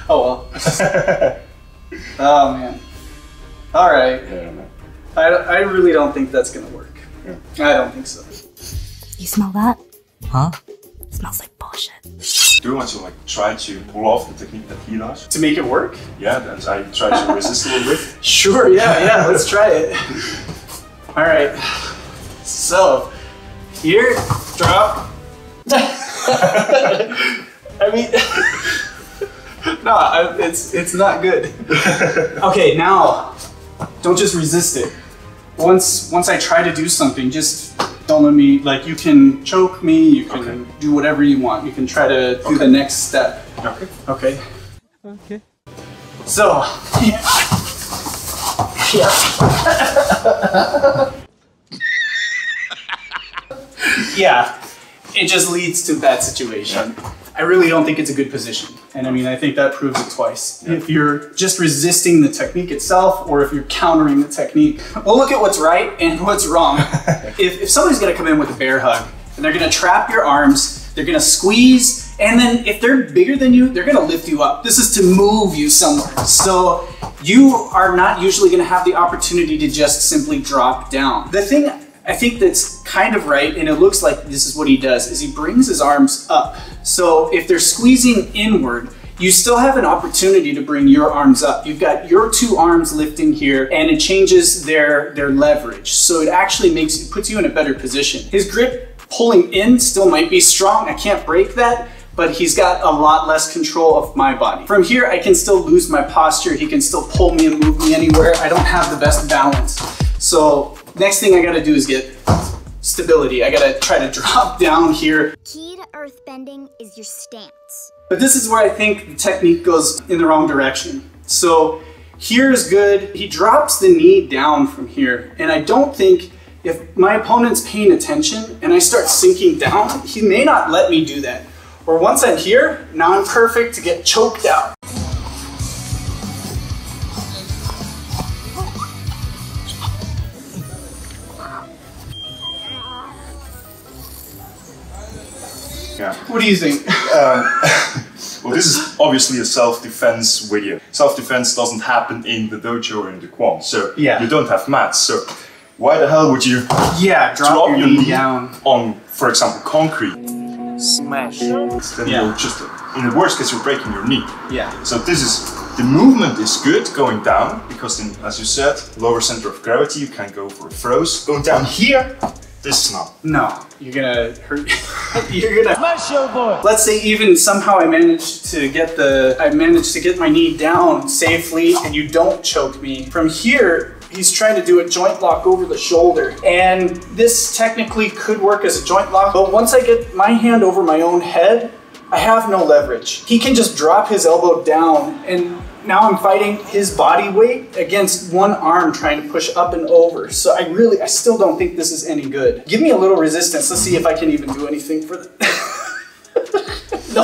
Oh well. Oh man. All right. Yeah, man. I really don't think that's gonna work. Yeah. I don't think so. You smell that? Huh? It smells like bullshit. Do you want to like try to pull off the technique that he does? To make it work? Yeah, then I try to resist a little bit. Sure, yeah, let's try it. All right, so here, drop. I mean, no, it's not good. Okay, now, don't just resist it. Once I try to do something, just don't let me, like, you can choke me, you can do whatever you want. You can try to do the next step. Okay. Okay. Okay. So, yeah, it just leads to bad situation. I really don't think it's a good position. And I mean, I think that proves it twice. If you're just resisting the technique itself, or if you're countering the technique. Well, look at what's right and what's wrong. If somebody's gonna come in with a bear hug, and they're gonna trap your arms, they're gonna squeeze, and then if they're bigger than you, they're gonna lift you up. This is to move you somewhere. So you are not usually gonna have the opportunity to just simply drop down. The thing I think that's kind of right, and it looks like this is what he does, is he brings his arms up. So if they're squeezing inward, you still have an opportunity to bring your arms up. You've got your two arms lifting here, and it changes their leverage. So it actually puts you in a better position. His grip pulling in still might be strong. I can't break that, but he's got a lot less control of my body. From here, I can still lose my posture. He can still pull me and move me anywhere. I don't have the best balance. So next thing I gotta do is get stability. I gotta try to drop down here. Key to earthbending is your stance. But this is where I think the technique goes in the wrong direction. So here is good. He drops the knee down from here. And I don't think, if my opponent's paying attention and I start sinking down, he may not let me do that. Or once I'm here, now I'm perfect to get choked out. Yeah. What do you think? Well, this is obviously a self-defense video. Self-defense doesn't happen in the dojo or in the Kwon, so you don't have mats. So why the hell would you drop your knee down on, for example, concrete? Smash. Then you're just, in the worst case, you're breaking your knee. Yeah. So this is, the movement is good going down, because in, as you said, lower center of gravity, you can go for throws. Going down here, this is not. No, you're gonna hurt. You're gonna Smash your boy. Let's say even somehow I managed to get my knee down safely, and you don't choke me. From here, he's trying to do a joint lock over the shoulder, and this technically could work as a joint lock. But once I get my hand over my own head, I have no leverage. He can just drop his elbow down, and now I'm fighting his body weight against one arm trying to push up and over. So I still don't think this is any good. Give me a little resistance. Let's see if I can even do anything for the... No.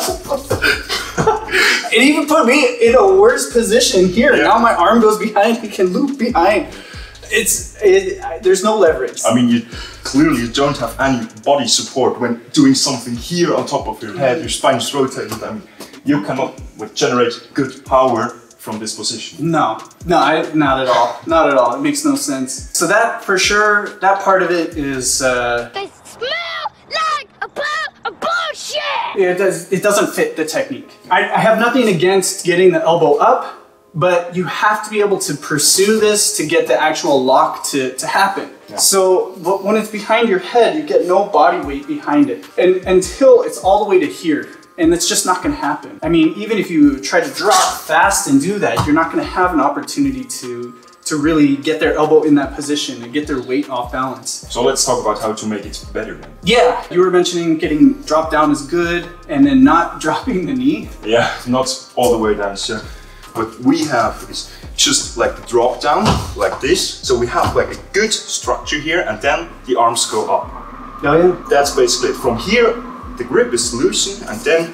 It even put me in a worse position here. Yeah. Now my arm goes behind, he can loop behind. There's no leverage. I mean, you clearly don't have any body support when doing something here on top of your head. Your spine is rotated. I mean, you cannot generate good power from this position. No, not at all. Not at all. It makes no sense. So that, for sure, that part of it is... They smell like a pile of bullshit! It doesn't fit the technique. I have nothing against getting the elbow up, but you have to be able to pursue this to get the actual lock to happen. Yeah. So when it's behind your head, you get no body weight behind it. And until it's all the way to here. And it's just not gonna happen. I mean, even if you try to drop fast and do that, you're not gonna have an opportunity to really get their elbow in that position and get their weight off balance. So let's talk about how to make it better then. Yeah, you were mentioning getting dropped down is good and then not dropping the knee. Yeah, not all the way down. So what we have is just like the drop down, like this. So we have like a good structure here, and then the arms go up. Oh yeah? That's basically it. From here, the grip is loosened, and then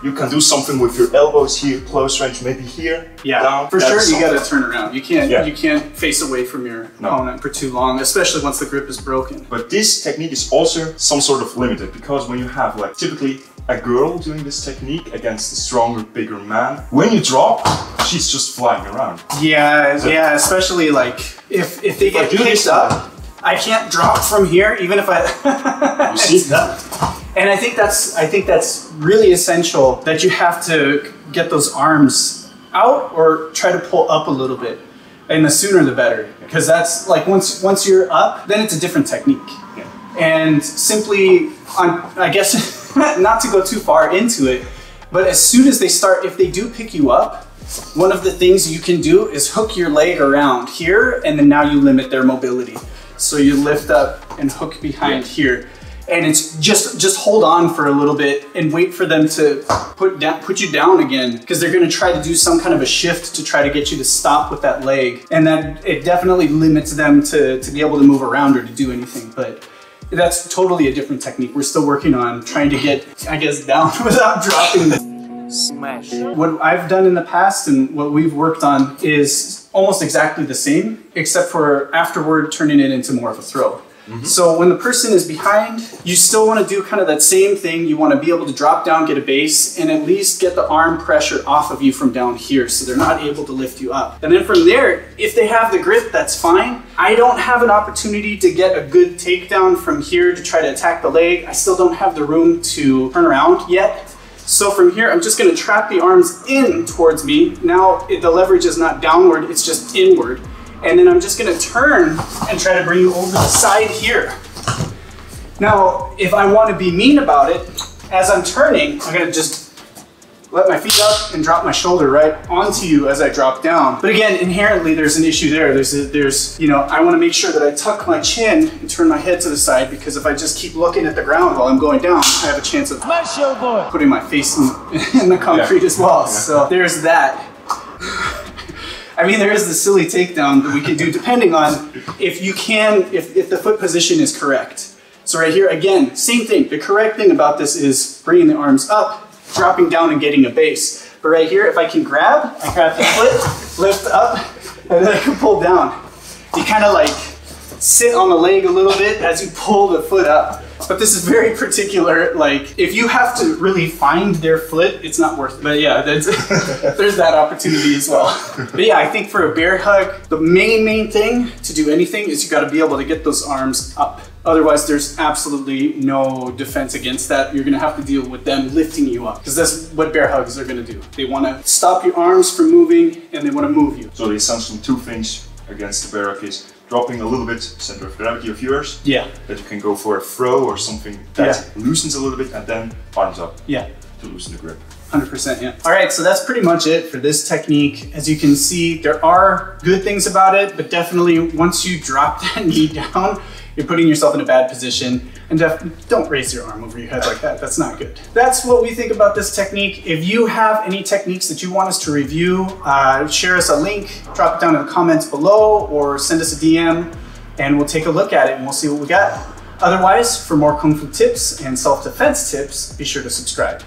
you can do something with your elbows here, close range, maybe here, down. For sure, you gotta turn around. You can't face away from your No. opponent for too long, especially once the grip is broken. But this technique is also some sort of limited, because when you have like typically a girl doing this technique against a stronger, bigger man, when you drop, she's just flying around. Yeah, so, yeah, especially like if they get picked up, I can't drop from here, even if I. You see that? And I think that's really essential, that you have to get those arms out or try to pull up a little bit, and the sooner the better, because that's like once you're up, then it's a different technique. Yeah. And simply, I guess, not to go too far into it, but as soon as they start, if they do pick you up, one of the things you can do is hook your leg around here, and then now you limit their mobility. So you lift up and hook behind here. And it's just hold on for a little bit and wait for them to put you down again, because they're gonna try to do some kind of a shift to try to get you to stop with that leg. And then it definitely limits them to be able to move around or to do anything. But that's totally a different technique. We're still working on trying to get, I guess, down without dropping the smash. What I've done in the past and what we've worked on is almost exactly the same, except for afterward turning it into more of a throw. So when the person is behind, you still want to do kind of that same thing. You want to be able to drop down, get a base, and at least get the arm pressure off of you from down here so they're not able to lift you up. And then from there, if they have the grip, that's fine. I don't have an opportunity to get a good takedown from here to try to attack the leg. I still don't have the room to turn around yet. So from here, I'm just going to trap the arms in towards me. Now the leverage is not downward, it's just inward. And then I'm just gonna turn and try to bring you over the side here. Now, if I wanna be mean about it, as I'm turning, I'm gonna just let my feet up and drop my shoulder right onto you as I drop down. But again, inherently, there's an issue there. There's you know, I wanna make sure that I tuck my chin and turn my head to the side, because if I just keep looking at the ground while I'm going down, I have a chance of putting my face in the concrete as well. So there's that. I mean, there is the silly takedown that we can do depending on if the foot position is correct. So right here, again, same thing. The correct thing about this is bringing the arms up, dropping down and getting a base. But right here, if I can grab, I grab the foot, lift up, and then I can pull down. You kind of like sit on the leg a little bit as you pull the foot up. But this is very particular, like, if you have to really find their foot, it's not worth it. But yeah, there's that opportunity as well. But yeah, I think for a bear hug, the main thing to do anything is you gotta be able to get those arms up. Otherwise, there's absolutely no defense against that. You're gonna have to deal with them lifting you up, because that's what bear hugs are gonna do. They wanna stop your arms from moving, and they wanna move you. So the essential two things against the bear hug is dropping a little bit center of gravity of yours. Yeah. That you can go for a throw or something that loosens a little bit, and then arms up. Yeah. To loosen the grip. 100%, yeah. All right, so that's pretty much it for this technique. As you can see, there are good things about it, but definitely once you drop that knee down, you're putting yourself in a bad position. And don't raise your arm over your head like that. That's not good. That's what we think about this technique. If you have any techniques that you want us to review, share us a link, drop it down in the comments below, or send us a DM, and we'll take a look at it and we'll see what we got. Otherwise, for more Kung Fu tips and self-defense tips, be sure to subscribe.